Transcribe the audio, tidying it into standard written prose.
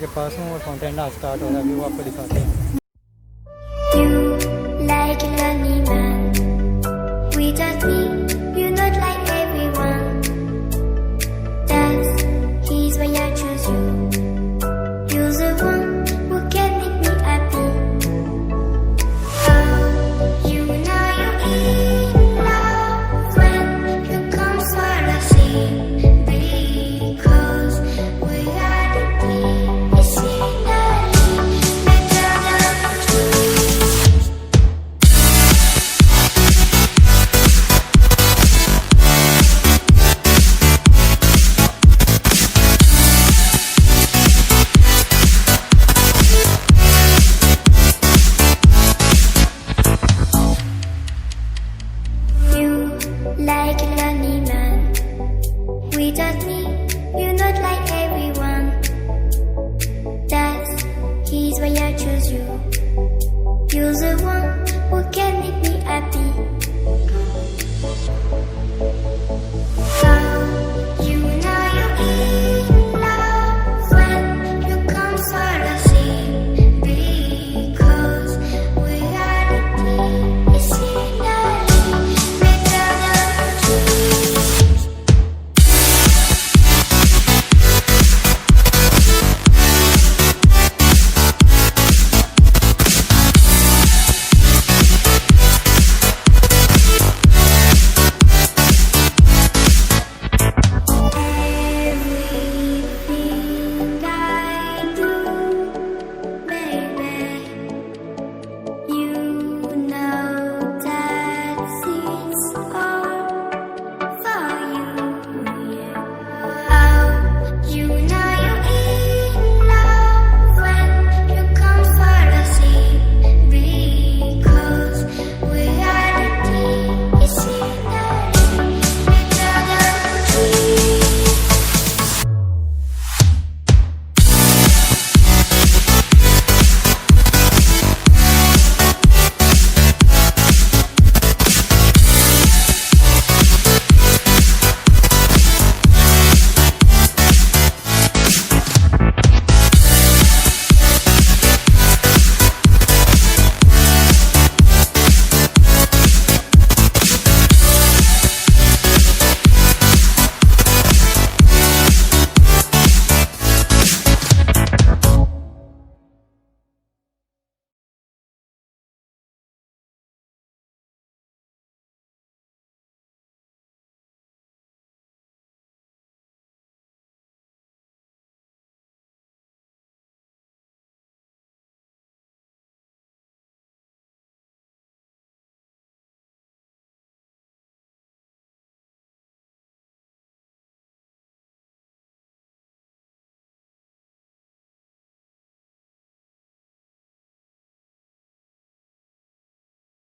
के पास हूँ और फाउंटेन डांस स्टार्ट हो रहा है, अभी वो आपको दिखाते हैं। You like a lonely man without me, you're not like everyone. That's he's why I choose you. You're the one who can make me happy. Oh, you know you're in love when you come sort of see, because we are the team. It's finally better than dreams. You like a lonely man without me, you're not like everyone. That's he's why I choose you. You're the one